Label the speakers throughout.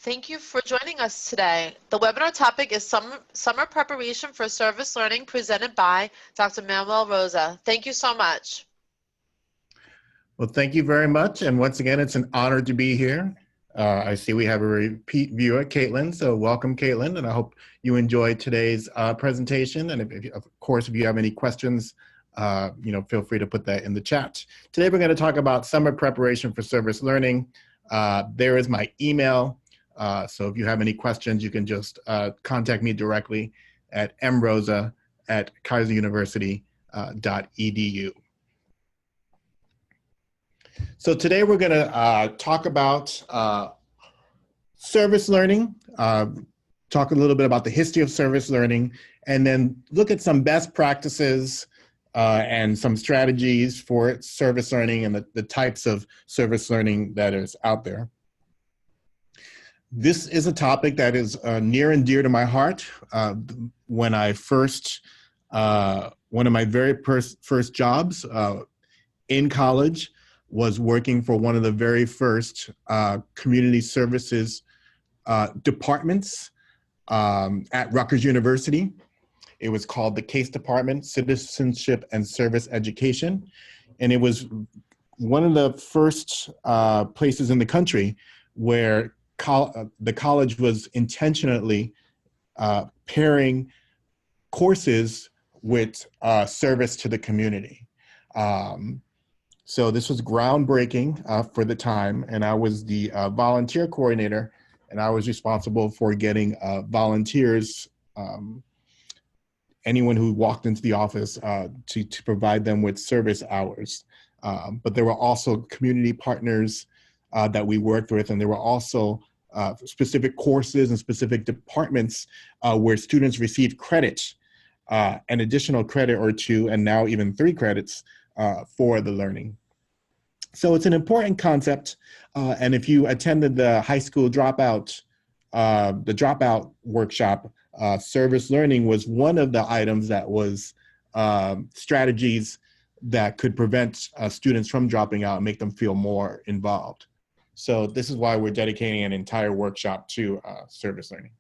Speaker 1: Thank you for joining us today. The webinar topic is Summer Preparation for Service Learning, presented by Dr. Manuel Rosa. Thank you so much.
Speaker 2: Well, thank you very much. And once again, it's an honor to be here. I see we have a repeat viewer, Caitlin. So welcome, Caitlin. And I hope you enjoyed today's presentation. And of course, if you have any questions, feel free to put that in the chat. Today, we're going to talk about summer preparation for service learning. There is my email. So if you have any questions, you can just contact me directly at mrosa@keiseruniversity.edu. So today we're going to talk about service learning, talk a little bit about the history of service learning, and then look at some best practices and some strategies for service learning and the types of service learning that is out there. This is a topic that is near and dear to my heart. When I one of my very first jobs in college was working for one of the very first community services departments at Rutgers University. It was called the CASE Department, Citizenship and Service Education. And it was one of the first places in the country where the college was intentionally pairing courses with service to the community. So this was groundbreaking for the time, and I was the volunteer coordinator, and I was responsible for getting volunteers, anyone who walked into the office to provide them with service hours. But there were also community partners that we worked with, and there were also specific courses and specific departments where students received credit, an additional credit or 2, and now even 3 credits for the learning. So it's an important concept, and if you attended the high school dropout workshop, service learning was one of the items that was strategies that could prevent students from dropping out and make them feel more involved. So this is why we're dedicating an entire workshop to service learning.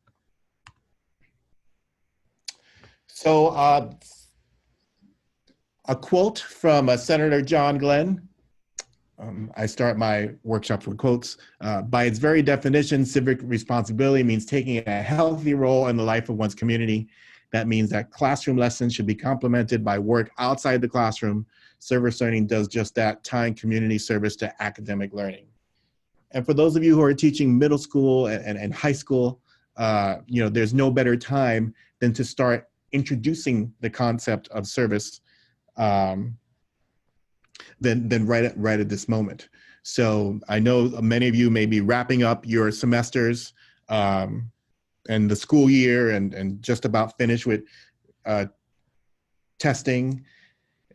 Speaker 2: So a quote from Senator John Glenn. I start my workshops with quotes. By its very definition, civic responsibility means taking a healthy role in the life of one's community. That means that classroom lessons should be complemented by work outside the classroom. Service learning does just that, tying community service to academic learning. And for those of you who are teaching middle school and high school, there's no better time than to start introducing the concept of service than right at this moment. So I know many of you may be wrapping up your semesters and the school year and just about finished with testing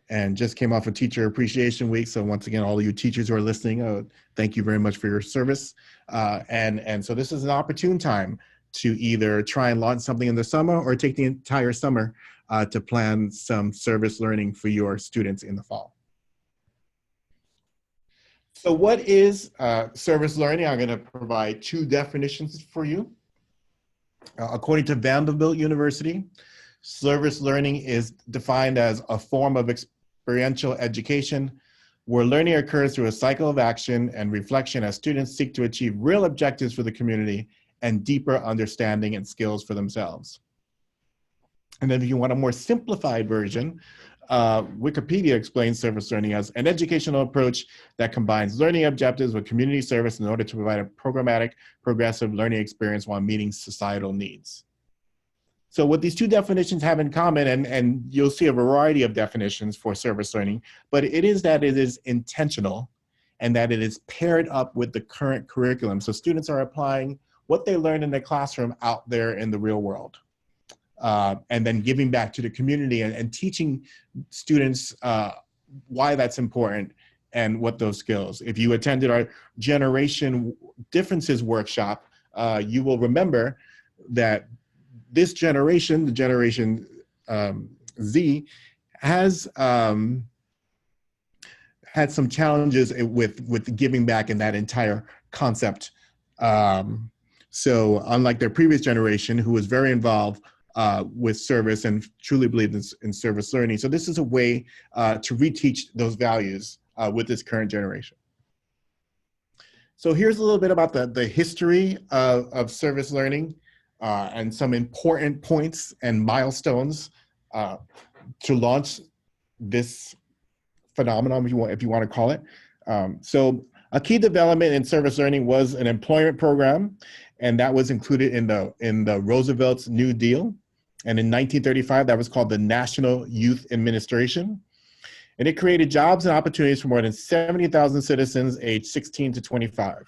Speaker 2: and just came off a Teacher Appreciation Week. So once again, all of you teachers who are listening, thank you very much for your service. And so this is an opportune time to either try and launch something in the summer or take the entire summer to plan some service learning for your students in the fall. So what is service learning? I'm going to provide 2 definitions for you. According to Vanderbilt University, service learning is defined as a form of experiential education where learning occurs through a cycle of action and reflection as students seek to achieve real objectives for the community and deeper understanding and skills for themselves. And then if you want a more simplified version, Wikipedia explains service learning as an educational approach that combines learning objectives with community service in order to provide a programmatic, progressive learning experience while meeting societal needs. So what these 2 definitions have in common, and you'll see a variety of definitions for service learning, but it is that it is intentional and that it is paired up with the current curriculum. So students are applying what they learned in the classroom out there in the real world. And then giving back to the community and teaching students why that's important and what those skills. If you attended our Generation Differences workshop, you will remember that this generation, the Generation Z, has had some challenges with giving back in that entire concept So unlike their previous generation, who was very involved with service and truly believed in service learning. So this is a way to reteach those values with this current generation. So here's a little bit about the history of service learning and some important points and milestones to launch this phenomenon, if you want to call it. So a key development in service learning was an employment program, and that was included in the Roosevelt's New Deal. And in 1935, that was called the National Youth Administration. And it created jobs and opportunities for more than 70,000 citizens aged 16 to 25.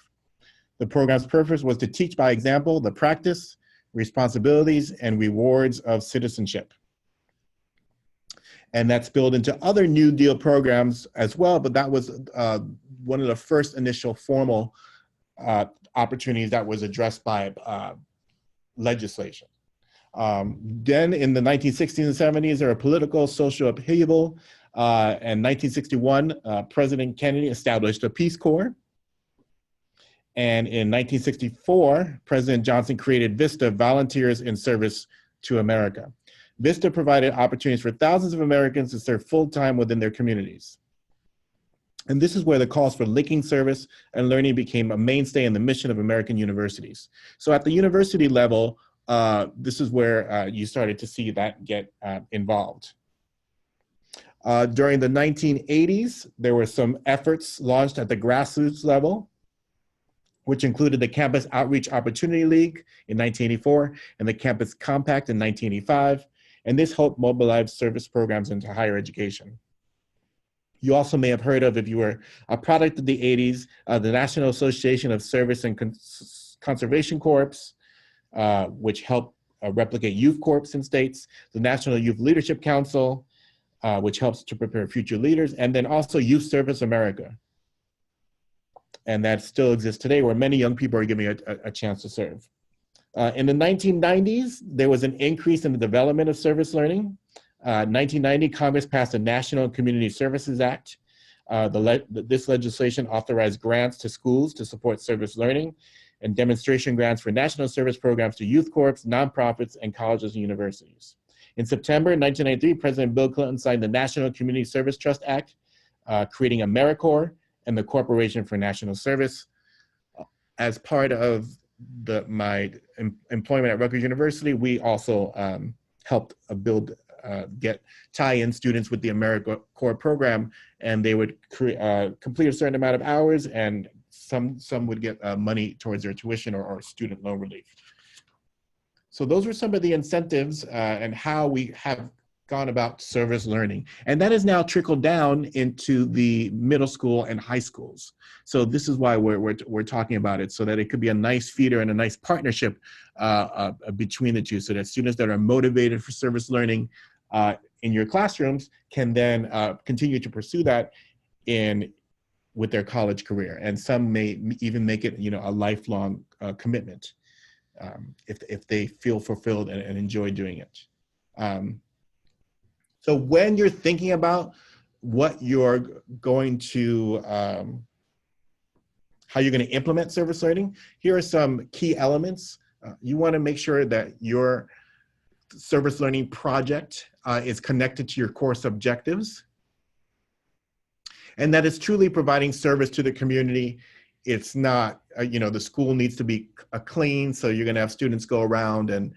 Speaker 2: The program's purpose was to teach by example the practice, responsibilities, and rewards of citizenship. And that's spilled into other New Deal programs as well, but that was one of the first initial formal opportunities that was addressed by legislation. Then in the 1960s and 70s, there were political, social upheaval. In 1961, President Kennedy established a Peace Corps. And in 1964, President Johnson created VISTA, Volunteers in Service to America. VISTA provided opportunities for thousands of Americans to serve full-time within their communities. And this is where the calls for linking service and learning became a mainstay in the mission of American universities. So at the university level, this is where you started to see that get involved. During the 1980s, there were some efforts launched at the grassroots level, which included the Campus Outreach Opportunity League in 1984 and the Campus Compact in 1985. And this helped mobilize service programs into higher education. You also may have heard of, if you were a product of the 80s, the National Association of Service and Conservation Corps, which helped replicate youth corps in states, the National Youth Leadership Council, which helps to prepare future leaders, and then also Youth Service America. And that still exists today, where many young people are given a chance to serve. In the 1990s, there was an increase in the development of service learning. 1990, Congress passed the National Community Services Act. This legislation authorized grants to schools to support service learning and demonstration grants for national service programs to youth corps, nonprofits, and colleges and universities. In September 1993, President Bill Clinton signed the National Community Service Trust Act, creating AmeriCorps and the Corporation for National Service. As part of my employment at Rutgers University, we also helped get tie-in students with the AmeriCorps program, and they would complete a certain amount of hours, and some would get money towards their tuition or student loan relief. So those were some of the incentives and how we have gone about service learning. And that has now trickled down into the middle school and high schools. So this is why we're talking about it, so that it could be a nice feeder and a nice partnership between the two, so that students that are motivated for service learning in your classrooms can then continue to pursue that with their college career. And some may even make it, a lifelong commitment if they feel fulfilled and enjoy doing it. So when you're thinking about what you're going to, how you're going to implement service learning, here are some key elements. You want to make sure that your service learning project is connected to your course objectives, and that it's truly providing service to the community. It's not, the school needs to be clean, so you're going to have students go around and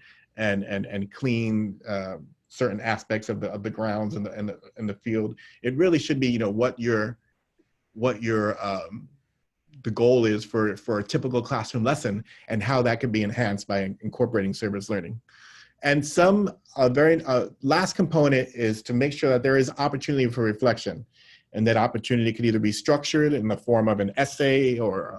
Speaker 2: clean certain aspects of the grounds and the field. It really should be, what the goal is for a typical classroom lesson, and how that can be enhanced by incorporating service learning. And last component is to make sure that there is opportunity for reflection, and that opportunity could either be structured in the form of an essay or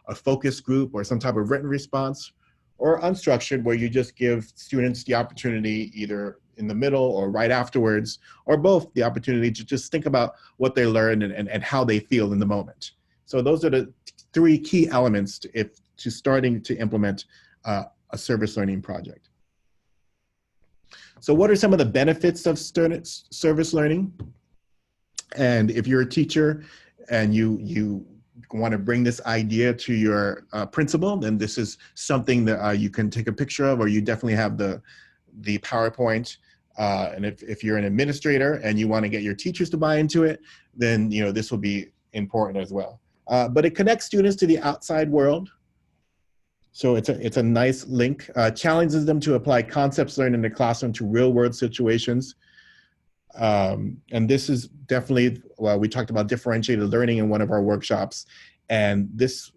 Speaker 2: a focus group or some type of written response, or unstructured, where you just give students the opportunity, either in the middle or right afterwards, or both, the opportunity to just think about what they learned and how they feel in the moment. So those are the three key elements to starting to implement a service learning project. So what are some of the benefits of service learning? And if you're a teacher and you want to bring this idea to your principal, then this is something that you can take a picture of, or you definitely have the PowerPoint. And if you're an administrator and you want to get your teachers to buy into it, then this will be important as well. But it connects students to the outside world. So it's a nice link. Challenges them to apply concepts learned in the classroom to real world situations. And this is definitely, well, we talked about differentiated learning in one of our workshops. And this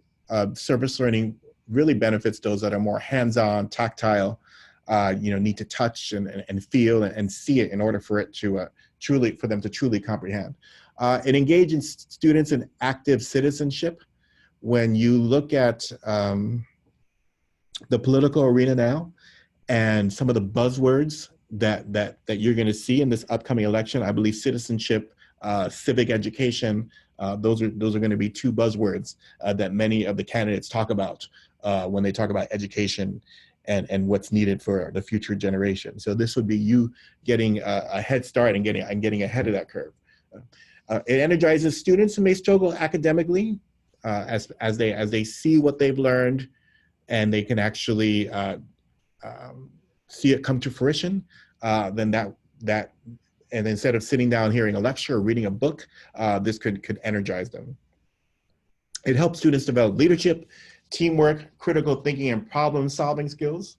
Speaker 2: service learning really benefits those that are more hands-on, tactile, need to touch and feel and see it in order for it to for them to truly comprehend. It engages students in active citizenship. When you look at the political arena now and some of the buzzwords that you're going to see in this upcoming election, I believe citizenship, civic education, those are going to be two buzzwords that many of the candidates talk about when they talk about education and what's needed for the future generation. So this would be you getting a head start and getting ahead of that curve. It energizes students who may struggle academically as they see what they've learned, and they can actually see it come to fruition. Then and instead of sitting down hearing a lecture or reading a book, this could energize them. It helps students develop leadership, teamwork, critical thinking, and problem-solving skills.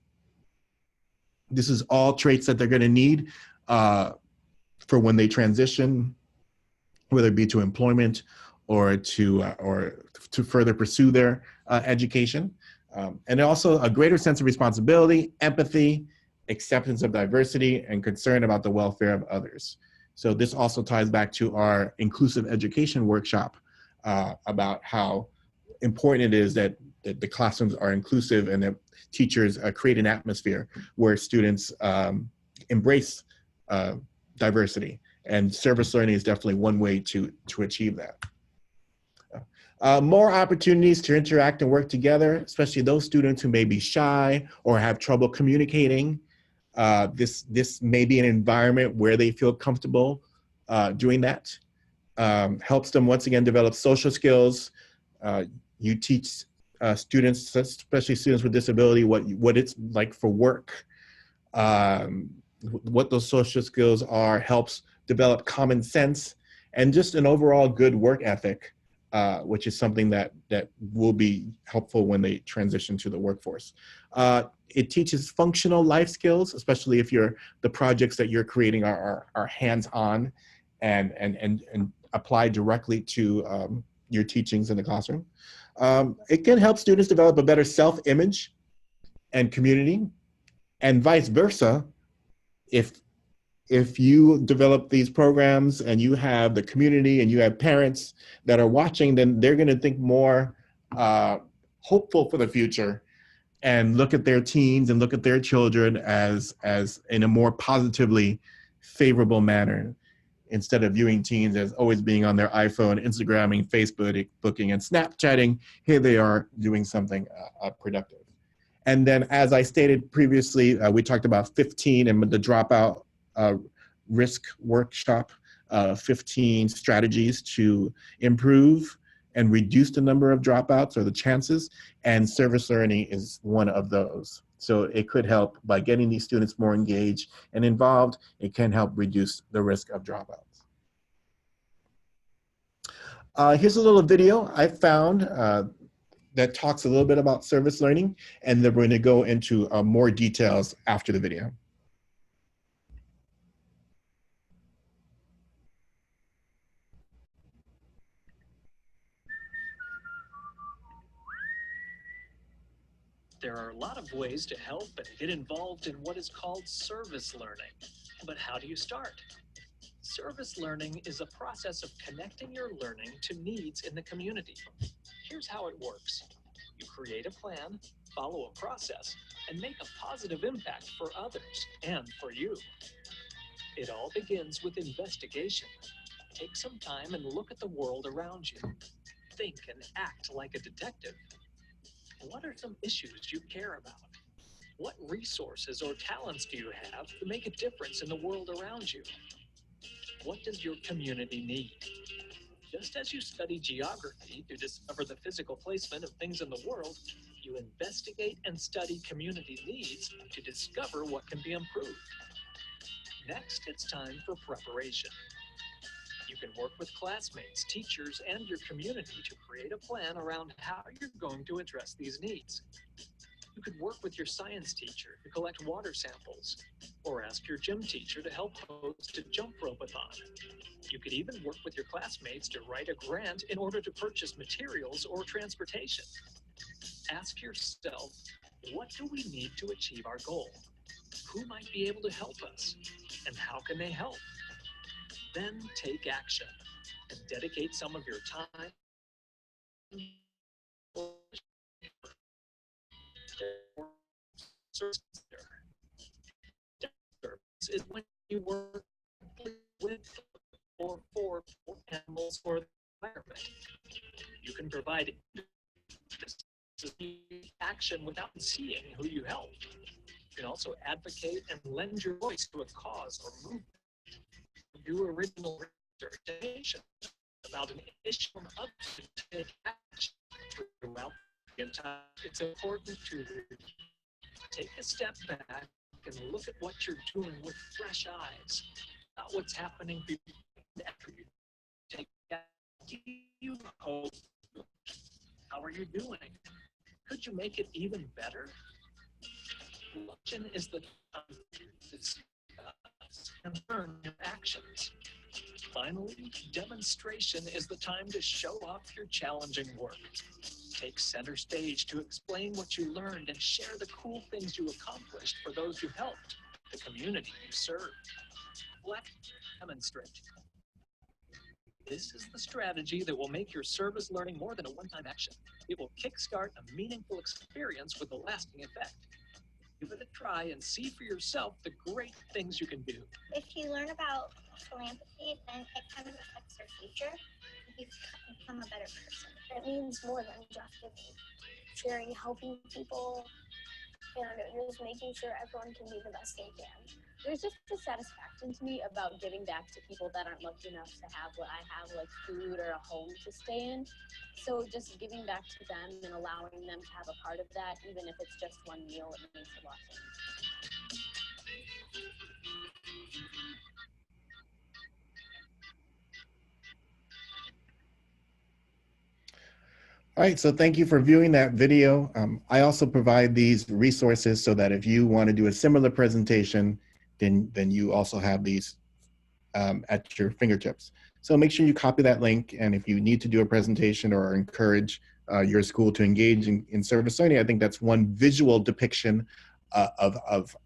Speaker 2: This is all traits that they're going to need for when they transition, whether it be to employment or to further pursue their education. And also a greater sense of responsibility, empathy, acceptance of diversity, and concern about the welfare of others. So this also ties back to our inclusive education workshop about how important it is that the classrooms are inclusive and that teachers create an atmosphere where students embrace diversity. And service learning is definitely one way to achieve that. More opportunities to interact and work together, especially those students who may be shy or have trouble communicating. This may be an environment where they feel comfortable doing that. Helps them once again develop social skills. You teach students, especially students with disability, what it's like for work, what those social skills are, helps develop common sense, and just an overall good work ethic, which is something that will be helpful when they transition to the workforce. It teaches functional life skills, especially if the projects that you're creating are hands-on and apply directly to your teachings in the classroom. It can help students develop a better self-image and community, and vice versa. If you develop these programs and you have the community and you have parents that are watching, then they're going to think more hopeful for the future and look at their teens and look at their children as in a more positively favorable manner, instead of viewing teens as always being on their iPhone, Instagramming, Facebooking, and Snapchatting. Here they are doing something productive. And then, as I stated previously, we talked about 15 and the dropout risk workshop, 15 strategies to improve and reduce the number of dropouts or the chances, and service learning is one of those. So it could help by getting these students more engaged and involved. It can help reduce the risk of dropouts. Here's a little video I found that talks a little bit about service learning, and then we're going to go into more details after the video.
Speaker 3: There are a lot of ways to help and get involved in what is called service learning. But how do you start? Service learning is a process of connecting your learning to needs in the community. Here's how it works. You create a plan, follow a process, and make a positive impact for others and for you. It all begins with investigation. Take some time and look at the world around you. Think and act like a detective. What are some issues you care about? What resources or talents do you have to make a difference in the world around you? What does your community need? Just as you study geography to discover the physical placement of things in the world, you investigate and study community needs to discover what can be improved. Next, it's time for preparation. You can work with classmates, teachers, and your community to create a plan around how you're going to address these needs. You could work with your science teacher to collect water samples, or ask your gym teacher to help host a jump rope-a-thon. You could even work with your classmates to write a grant in order to purchase materials or transportation. Ask yourself, what do we need to achieve our goal? Who might be able to help us? And how can they help? Then take action and dedicate some of your time service is when you work with or for animals or the environment. You can provide action without seeing who you help. You can also advocate and lend your voice to a cause or movement. Do original research about an issue of take action throughout the entire. It's important to take a step back and look at what you're doing with fresh eyes, not what's happening after you take that. Do you hope? How are you doing? Could you make it even better? Reflection is the time to discuss and learn your actions. Finally, demonstration is the time to show off your challenging work. Take center stage to explain what you learned and share the cool things you accomplished for those you helped, the community you serve. Demonstrate. This is the strategy that will make your service learning more than a one-time action. It will kickstart a meaningful experience with a lasting effect. Give it a try and see for yourself the great things you can do.
Speaker 4: If you learn about philanthropy, then it kind of affects your future. You become a better person. It means more than just giving, sharing, helping people, and just making sure everyone can be the best they can.
Speaker 5: There's just a satisfaction to me about giving back to people that aren't lucky enough to have what I have, like food or a home to stay in. So just giving back to them and allowing them to have a part of that, even if it's just one meal, it means a lot to me.
Speaker 2: All right, so thank you for viewing that video. I also provide these resources so that if you want to do a similar presentation, then you also have these at your fingertips. So make sure you copy that link, and if you need to do a presentation or encourage your school to engage in service learning, I think that's one visual depiction of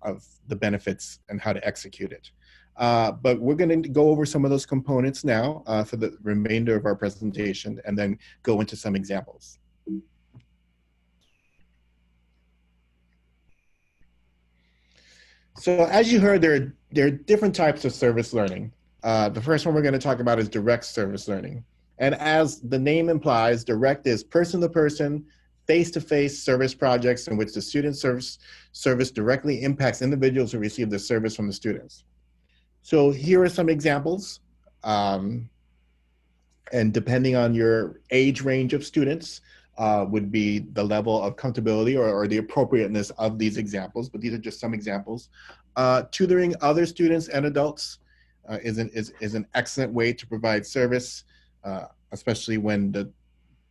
Speaker 2: the benefits and how to execute it. But we're going to go over some of those components now for the remainder of our presentation, and then go into some examples. So as you heard, there are different types of service learning. The first one we're going to talk about is direct service learning. And as the name implies, direct is person-to-person, face-to-face service projects in which the student service directly impacts individuals who receive the service from the students. So here are some examples. And depending on your age range of students, would be the level of comfortability or the appropriateness of these examples, but these are just some examples. Tutoring other students and adults is an excellent way to provide service, especially when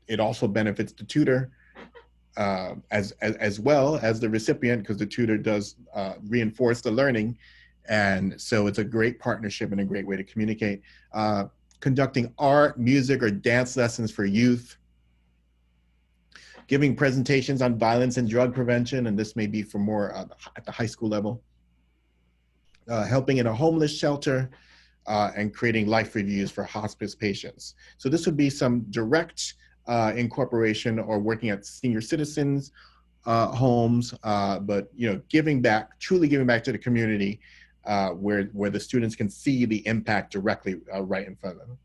Speaker 2: it also benefits the tutor as well as the recipient, because the tutor does reinforce the learning. And so it's a great partnership and a great way to communicate. Conducting art, music, or dance lessons for youth. Giving presentations on violence and drug prevention, and this may be for more at the high school level. Helping in a homeless shelter, and creating life reviews for hospice patients. So this would be some direct incorporation or working at senior citizens homes, but giving back, truly giving back to the community where the students can see the impact directly right in front of them.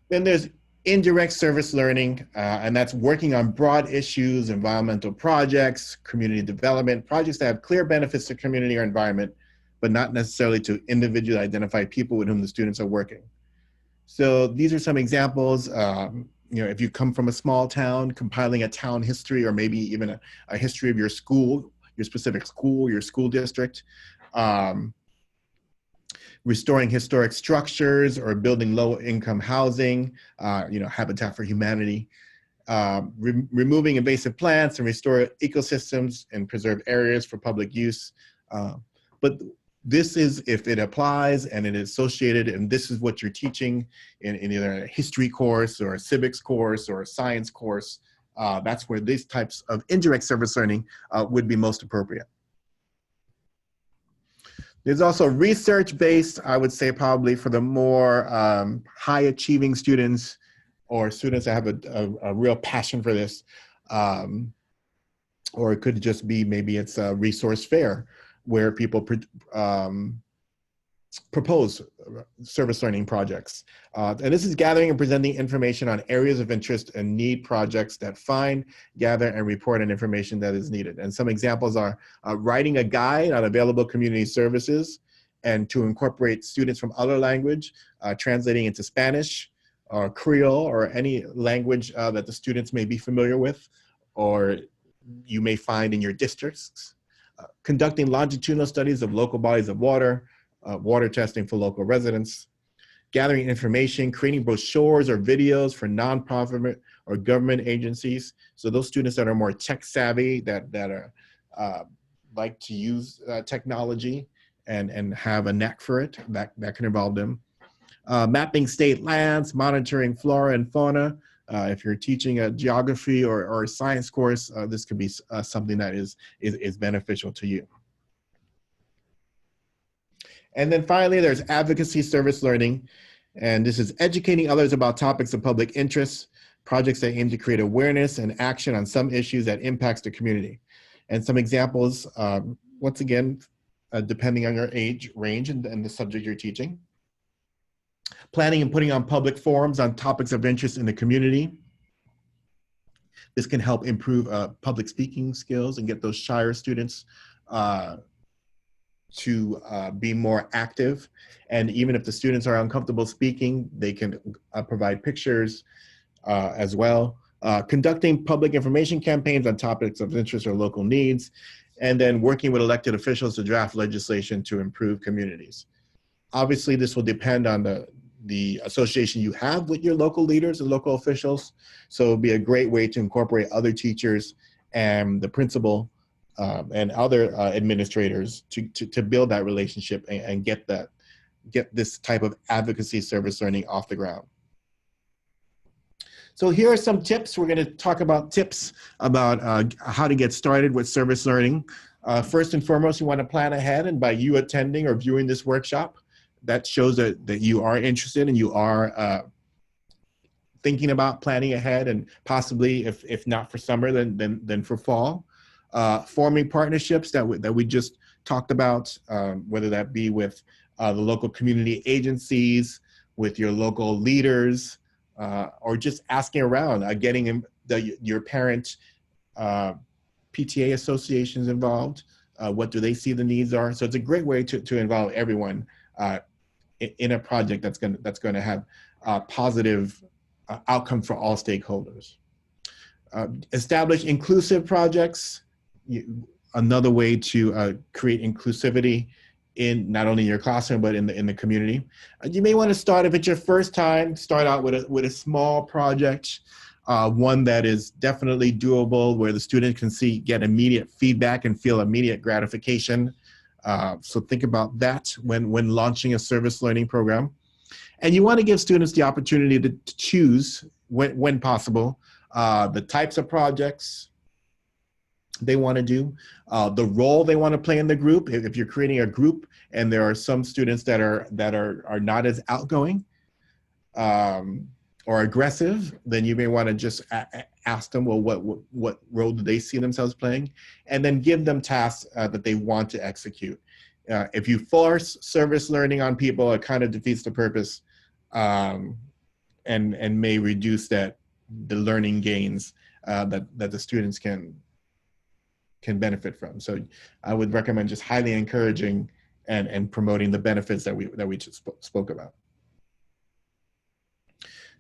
Speaker 2: Then there's indirect service learning, and that's working on broad issues, environmental projects, community development, projects that have clear benefits to community or environment, but not necessarily to individually identify people with whom the students are working. So these are some examples. You know, if you come from a small town, compiling a town history, or maybe even a history of your school, your specific school, your school district. Restoring historic structures or building low-income housing, you know, Habitat for Humanity. Removing invasive plants and restore ecosystems and preserve areas for public use. But this is if it applies and it is associated, and this is what you're teaching in either a history course or a civics course or a science course. That's where these types of indirect service learning would be most appropriate. There's also research-based, I would say probably for the more high-achieving students or students that have a real passion for this. Or it could just be, maybe it's a resource fair where people propose service learning projects. And this is gathering and presenting information on areas of interest and need projects that find, gather, and report on information that is needed. And some examples are writing a guide on available community services and to incorporate students from other language, translating into Spanish or Creole or any language that the students may be familiar with or you may find in your districts. Conducting longitudinal studies of local bodies of water, water testing for local residents, gathering information, creating brochures or videos for nonprofit or government agencies. So those students that are more tech savvy, that are like to use technology and have a knack for it, that can involve them. Mapping state lands, monitoring flora and fauna. If you're teaching a geography or a science course, this could be something that is beneficial to you. And then finally, there's advocacy service learning. And this is educating others about topics of public interest, projects that aim to create awareness and action on some issues that impacts the community. And some examples, once again, depending on your age range and the subject you're teaching. Planning and putting on public forums on topics of interest in the community. This can help improve public speaking skills and get those shyer students to be more active. And even if the students are uncomfortable speaking, they can provide pictures as well. Conducting public information campaigns on topics of interest or local needs, and then working with elected officials to draft legislation to improve communities. Obviously, this will depend on the association you have with your local leaders and local officials. So it'll be a great way to incorporate other teachers and the principal and other administrators to build that relationship and get this type of advocacy service learning off the ground. So here are some tips. We're going to talk about tips about how to get started with service learning. First and foremost, you want to plan ahead, and by you attending or viewing this workshop, that shows that you are interested and you are thinking about planning ahead, and possibly, if not for summer, then for fall. Forming partnerships that we just talked about, whether that be with the local community agencies, with your local leaders, or just asking around, getting your parent PTA associations involved. What do they see the needs are? So it's a great way to involve everyone in a project that's going to have a positive outcome for all stakeholders. Establish inclusive projects. Another way to create inclusivity in not only your classroom but in the community. You may want to start, if it's your first time, start out with a small project, one that is definitely doable, where the student can get immediate feedback and feel immediate gratification. So think about that when launching a service learning program. And you want to give students the opportunity to choose, when possible, the types of projects they want to do, the role they want to play in the group. If you're creating a group and there are some students that are not as outgoing or aggressive, then you may want to just ask them, well, what role do they see themselves playing? And then give them tasks that they want to execute. If you force service learning on people, it kind of defeats the purpose and may reduce the learning gains that the students can benefit from. So I would recommend just highly encouraging and promoting the benefits that we just spoke about.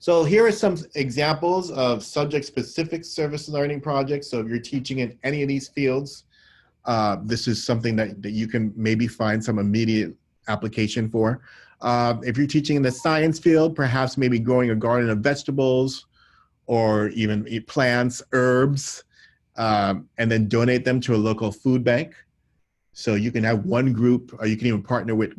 Speaker 2: So here are some examples of subject-specific service learning projects. So if you're teaching in any of these fields, this is something that you can maybe find some immediate application for. If you're teaching in the science field, perhaps maybe growing a garden of vegetables or even eat plants, herbs, and then donate them to a local food bank. So you can have one group, or you can even partner with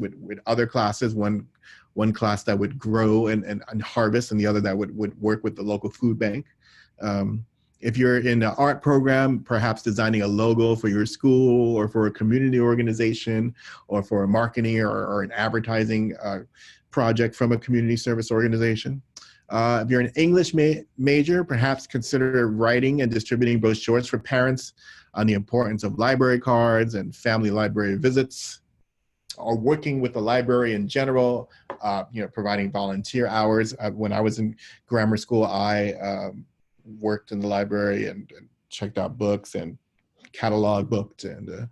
Speaker 2: other classes, one class that would grow and harvest and the other that would work with the local food bank. If you're in the art program, perhaps designing a logo for your school or for a community organization or for a marketing or an advertising project from a community service organization. If you're an English major, perhaps consider writing and distributing brochures for parents on the importance of library cards and family library visits, or working with the library in general, providing volunteer hours. When I was in grammar school, I worked in the library and checked out books and catalog books, and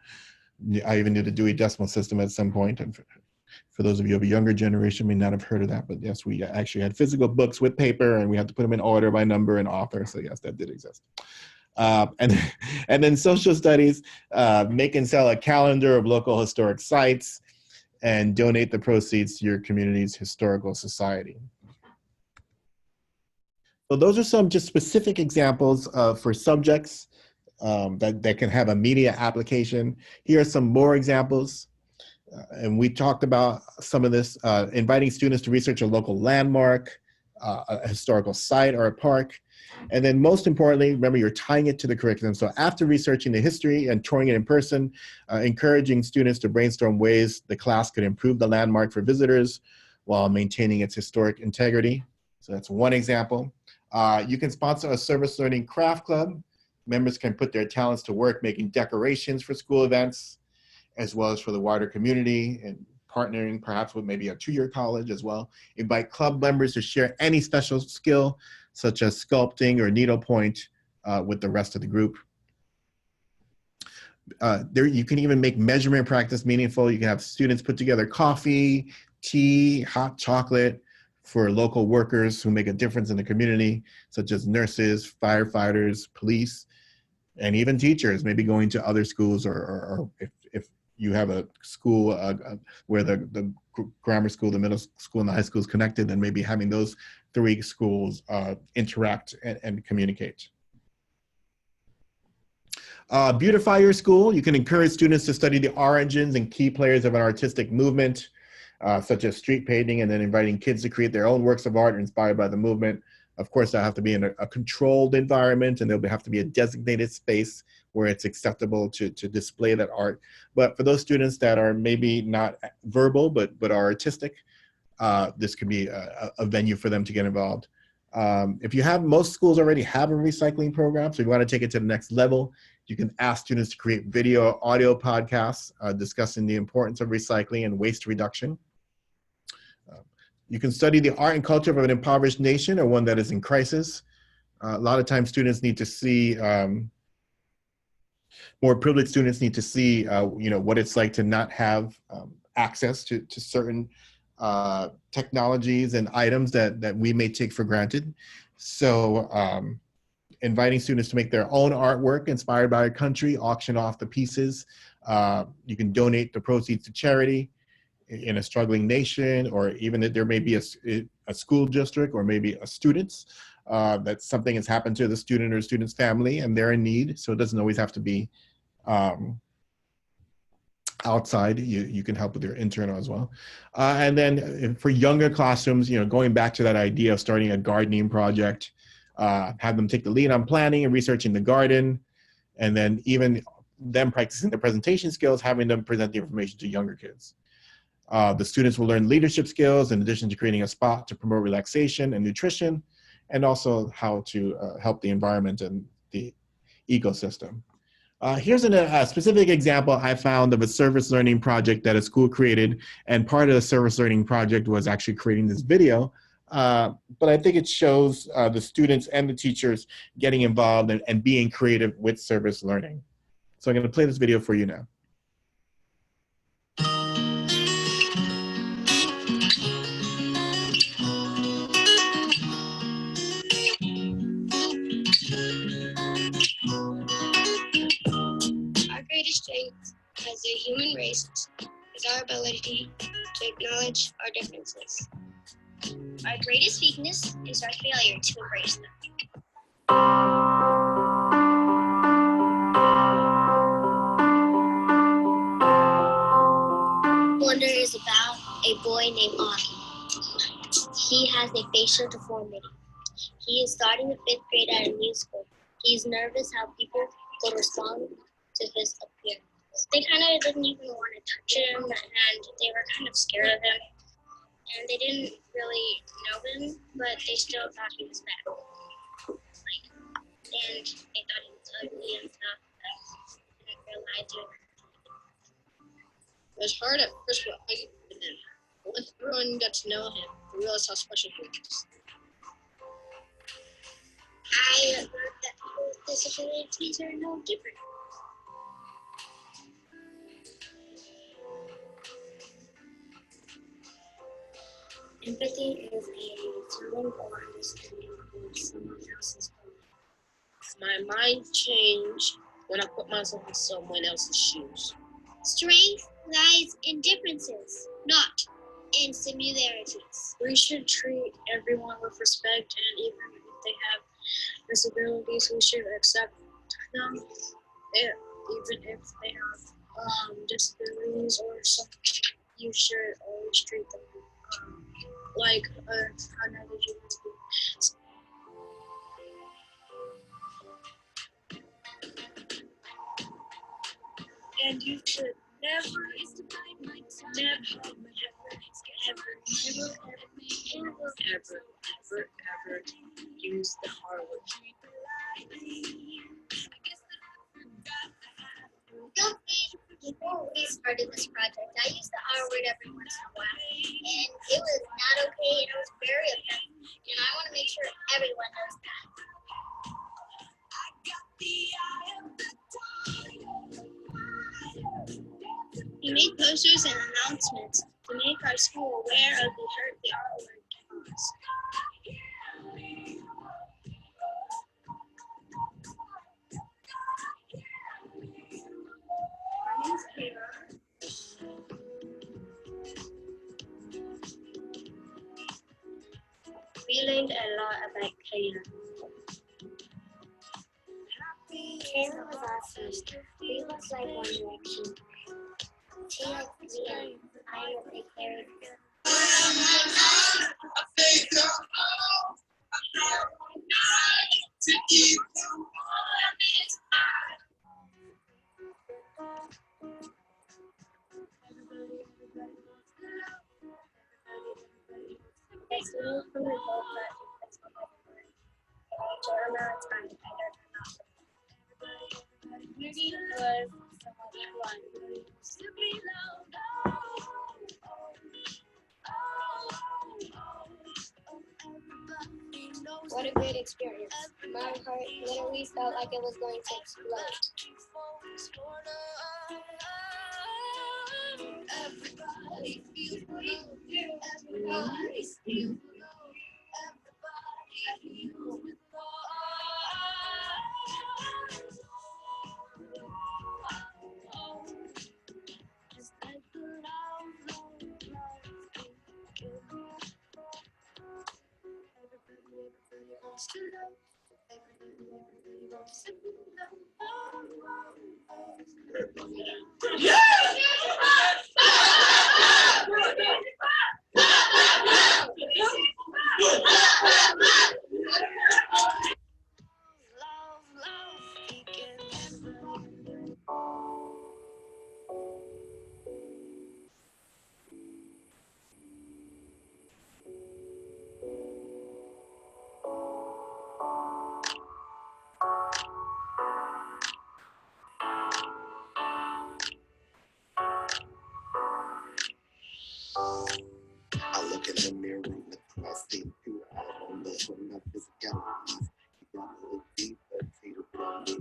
Speaker 2: I even did a Dewey Decimal System at some point. And for those of you of a younger generation may not have heard of that, but yes, we actually had physical books with paper, and we had to put them in order by number and author. So yes, that did exist. And then social studies, make and sell a calendar of local historic sites, and donate the proceeds to your community's historical society. So those are some just specific examples for subjects that can have immediate application. Here are some more examples. And we talked about some of this, inviting students to research a local landmark, a historical site or a park. And then most importantly, remember, you're tying it to the curriculum. So after researching the history and touring it in person, encouraging students to brainstorm ways the class could improve the landmark for visitors while maintaining its historic integrity. So that's one example. You can sponsor a service learning craft club. Members can put their talents to work making decorations for school events, as well as for the wider community, and partnering perhaps with maybe a two-year college as well. Invite club members to share any special skill, such as sculpting or needlepoint, with the rest of the group. You can even make measurement practice meaningful. You can have students put together coffee, tea, hot chocolate for local workers who make a difference in the community, such as nurses, firefighters, police, and even teachers, maybe going to other schools, or if you have a school where the grammar school, the middle school, and the high school is connected, then maybe having those three schools interact and communicate. Beautify your school. You can encourage students to study the origins and key players of an artistic movement, such as street painting, and then inviting kids to create their own works of art inspired by the movement. Of course, they'll have to be in a controlled environment, and there'll have to be a designated space where it's acceptable to display that art. But for those students that are maybe not verbal, but are artistic, this could be a venue for them to get involved. If you have, most schools already have a recycling program, so if you want to take it to the next level, you can ask students to create video or audio podcasts discussing the importance of recycling and waste reduction. You can study the art and culture of an impoverished nation or one that is in crisis. A lot of times students need to see, more privileged students need to see what it's like to not have access to certain technologies and items that we may take for granted. So inviting students to make their own artwork inspired by our country, auction off the pieces. You can donate the proceeds to charity in a struggling nation, or even that there may be a school district or maybe a student's that something has happened to the student or student's family and they're in need. So it doesn't always have to be outside. You can help with your internal as well. And then for younger classrooms, going back to that idea of starting a gardening project, have them take the lead on planning and researching the garden, and then even them practicing their presentation skills, having them present the information to younger kids. The students will learn leadership skills in addition to creating a spot to promote relaxation and nutrition, and also how to help the environment and the ecosystem. Here's a specific example I found of a service learning project that a school created, and part of the service learning project was actually creating this video. But I think it shows the students and the teachers getting involved and being creative with service learning. So I'm going to play this video for you now.
Speaker 4: As a human race, is our ability to acknowledge our differences. Our greatest weakness is our failure to embrace them. Wonder is about a boy named Augie. He has a facial deformity. He is starting the 5th grade at a new school. He's nervous how people will respond to his appearance. They kind of didn't even want to touch him, and they were kind of scared of him. And they didn't really know him, but they still thought he was bad. And they thought he was ugly and stuff, but they didn't realize it.
Speaker 6: It was hard at first for Augie, and then once everyone got to know him, they realized how special he was.
Speaker 4: I learned that people with disabilities are no different. Empathy is a feeling or understanding of someone else's pain.
Speaker 6: My mind changed when I put myself in someone else's shoes.
Speaker 4: Strength lies in differences, not in similarities.
Speaker 6: We should treat everyone with respect, and even if they have disabilities, we should accept them, even if they have disabilities or something. You should always treat them like another human being. And you should never use the R word.
Speaker 4: Before we started this project, I used the R word every once in a while, and it was not okay, and it was very offensive, and I want to make sure everyone knows that. We made posters and announcements to make our school aware of the hurt the R word can cause. My name's Keiser. We learned a lot about Keiser. Keiser was awesome. We was like One Direction. She helped me and I was a character. Next to me from the goal project, that's what I learned. In a short amount of time, I learned a lot.
Speaker 5: Maybe it was somewhat fun.
Speaker 4: What a great experience. My heart literally felt like it was going to explode. Everybody feels blue. Everybody feels blue. Everybody feels with just like the love everybody wants to know. Everybody wants to
Speaker 7: I look in the mirror, look who I see through. I don't look for my physicalities. You gotta look deeper, take a bit on me.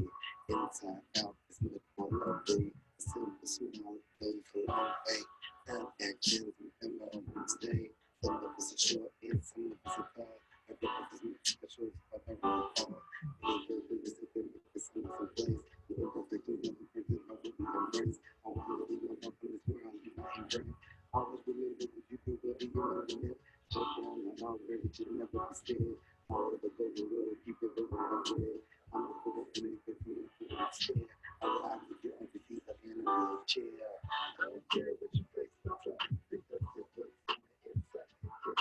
Speaker 7: Inside out, it's much more lovely. A simple smile, goes a long way. Now actions, and my own stay. Some of us are short and some of us are tall. Every of us is special, but I really are. Any good is a good, it's in some place. The imperfect and the perfect, I wouldn't embrace. I want to it should never be scared. All of the golden road, keep it rolling on red. I'm a fool, and it could be a stare. I ride with your empty feet up in a wheelchair. I don't care what you face, I'm trying to pick up your place from the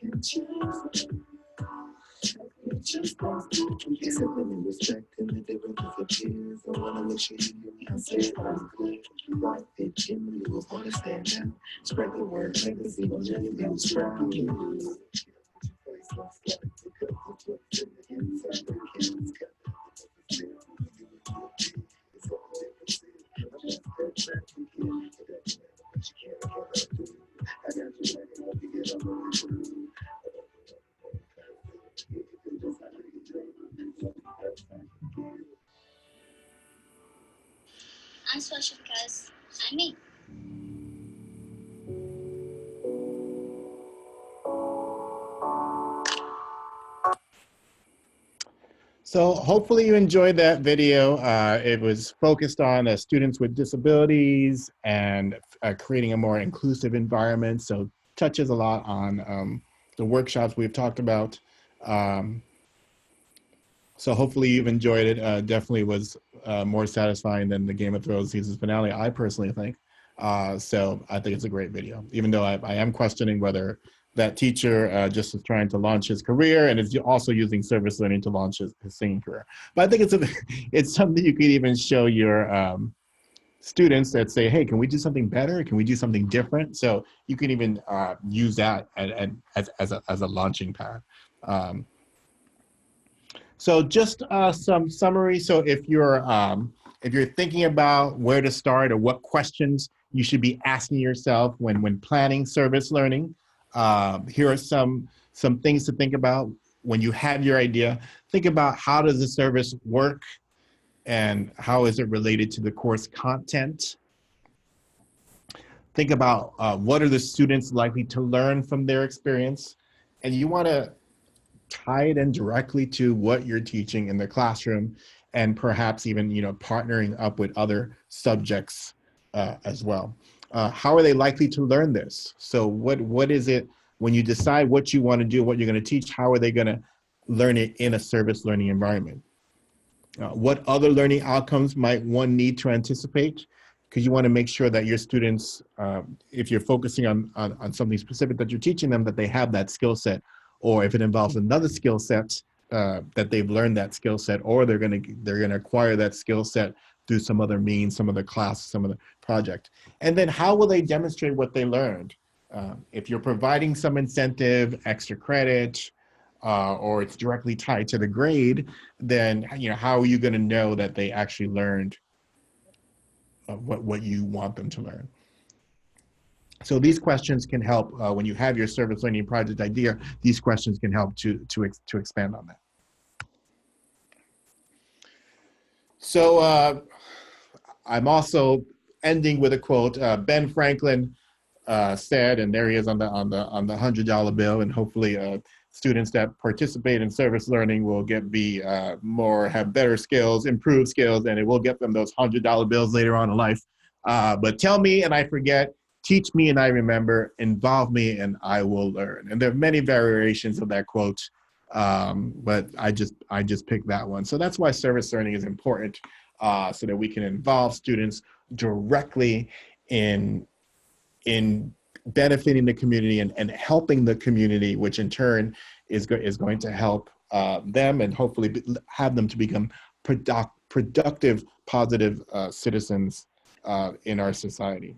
Speaker 7: inside. Respect and the differences of years. I wanna make sure you hear me. I say it I'm clear. You want it, Jimmy. You wanna stand out. Spread the word, legacy, on your name, spread you.
Speaker 4: I'm special because I'm me.
Speaker 2: So hopefully you enjoyed that video. It was focused on students with disabilities and creating a more inclusive environment. So touches a lot on the workshops we've talked about. So hopefully you've enjoyed it. Definitely was more satisfying than the Game of Thrones season finale, I personally think. So I think it's a great video, even though I am questioning whether that teacher just is trying to launch his career and is also using service learning to launch his singing career. But I think it's something you could even show your students that say, hey, can we do something better? Can we do something different? So you can even use that as a launching pad. So just some summary. So if you're thinking about where to start or what questions you should be asking yourself when planning service learning, here are some things to think about when you have your idea. Think about how does the service work and how is it related to the course content. Think about what are the students likely to learn from their experience, and you want to tie it in directly to what you're teaching in the classroom, and perhaps even partnering up with other subjects as well. How are they likely to learn this? So what is it when you decide what you want to do, what you're going to teach? How are they going to learn it in a service learning environment? What other learning outcomes might one need to anticipate? Because you want to make sure that your students, if you're focusing on something specific that you're teaching them, that they have that skill set. Or if it involves another skill set, that they've learned that skill set, or they're gonna acquire that skill set through some other means, some other class, some other project. And then how will they demonstrate what they learned? If you're providing some incentive, extra credit, or it's directly tied to the grade, then how are you going to know that they actually learned what you want them to learn? So these questions can help when you have your service learning project idea. These questions can help to expand on that. So I'm also ending with a quote. Ben Franklin said, and there he is on the $100 bill, and hopefully students that participate in service learning will have better skills, improved skills, and it will get them those $100 bills later on in life. But tell me and I forget, teach me and I remember, involve me and I will learn. And there are many variations of that quote, but I just picked that one. So that's why service learning is important, so that we can involve students directly in benefiting the community and helping the community, which in turn is going to help them and hopefully have them to become productive, positive citizens in our society.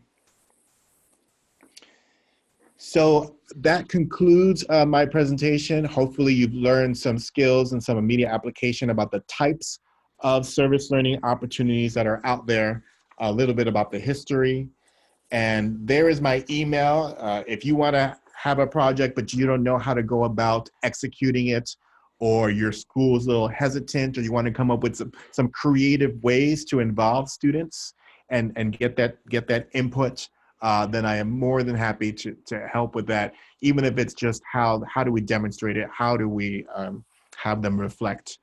Speaker 2: So that concludes my presentation. Hopefully you've learned some skills and some immediate application about the types of service learning opportunities that are out there, a little bit about the history. And there is my email. If you want to have a project, but you don't know how to go about executing it, or your school is a little hesitant, or you want to come up with some creative ways to involve students and get that input, then I am more than happy to help with that. Even if it's just how do we demonstrate it? How do we have them reflect?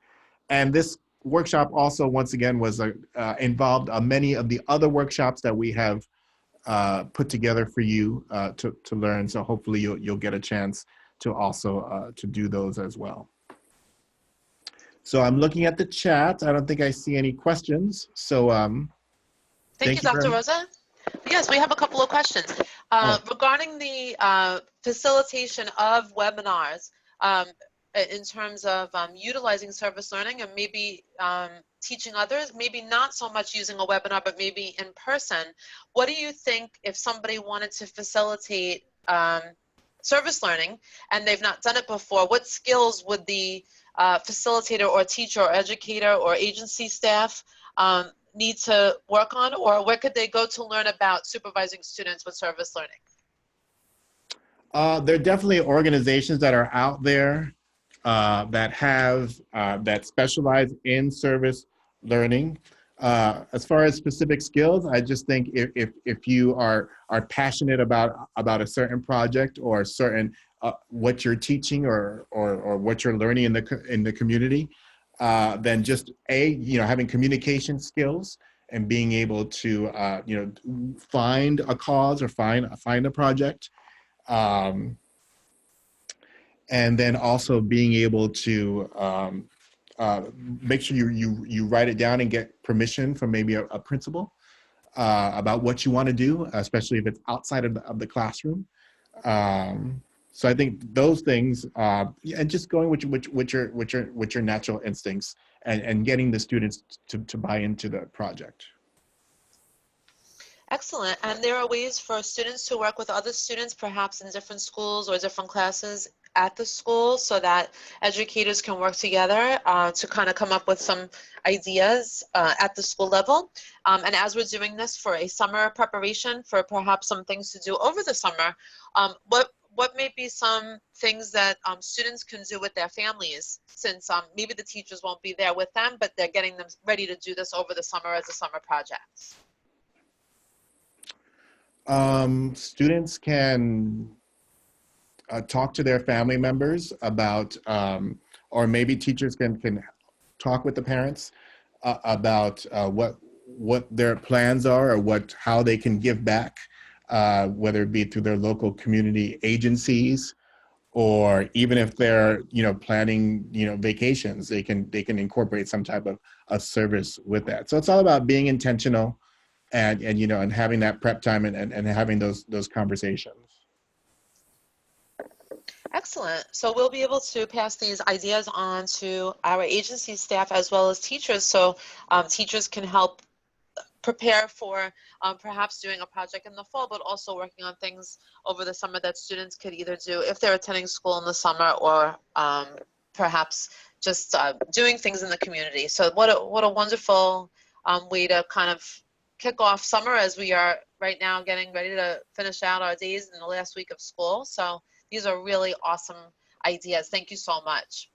Speaker 2: And this workshop also, once again, was involved many of the other workshops that we have put together for you to learn. So hopefully you'll get a chance to also to do those as well. So I'm looking at the chat. I don't think I see any questions. So
Speaker 1: thank you, Dr. Rosa. Yes, we have a couple of questions. Regarding the facilitation of webinars, in terms of utilizing service learning and maybe teaching others, maybe not so much using a webinar, but maybe in person. What do you think if somebody wanted to facilitate service learning and they've not done it before, what skills would the facilitator or teacher or educator or agency staff need to work on, or where could they go to learn about supervising students with service learning?
Speaker 2: There are definitely organizations that are out there that specialize in service learning. As far as specific skills, I just think if you are passionate about a certain project or certain what you're teaching or what you're learning in the community, then just having communication skills and being able to find a cause or find a project. And then also being able to make sure you write it down and get permission from maybe a principal about what you want to do, especially if it's outside of the classroom. So I think those things, and just going with your natural instincts and getting the students to buy into the project.
Speaker 1: Excellent. And there are ways for students to work with other students, perhaps in different schools or different classes at the school, so that educators can work together to kind of come up with some ideas at the school level. And as we're doing this for a summer preparation for perhaps some things to do over the summer, what may be some things that students can do with their families, since maybe the teachers won't be there with them, but they're getting them ready to do this over the summer as a summer project?
Speaker 2: Students can talk to their family members about, or maybe teachers can talk with the parents about what their plans are or how they can give back, whether it be through their local community agencies, or even if they're planning vacations, they can incorporate some type of service with that. So it's all about being intentional and having that prep time and having those conversations.
Speaker 1: Excellent. So we'll be able to pass these ideas on to our agency staff as well as teachers, so teachers can help prepare for perhaps doing a project in the fall, but also working on things over the summer that students could either do if they're attending school in the summer, or perhaps just doing things in the community. So what a wonderful way to kind of kick off summer as we are right now getting ready to finish out our days in the last week of school. So these are really awesome ideas. Thank you so much.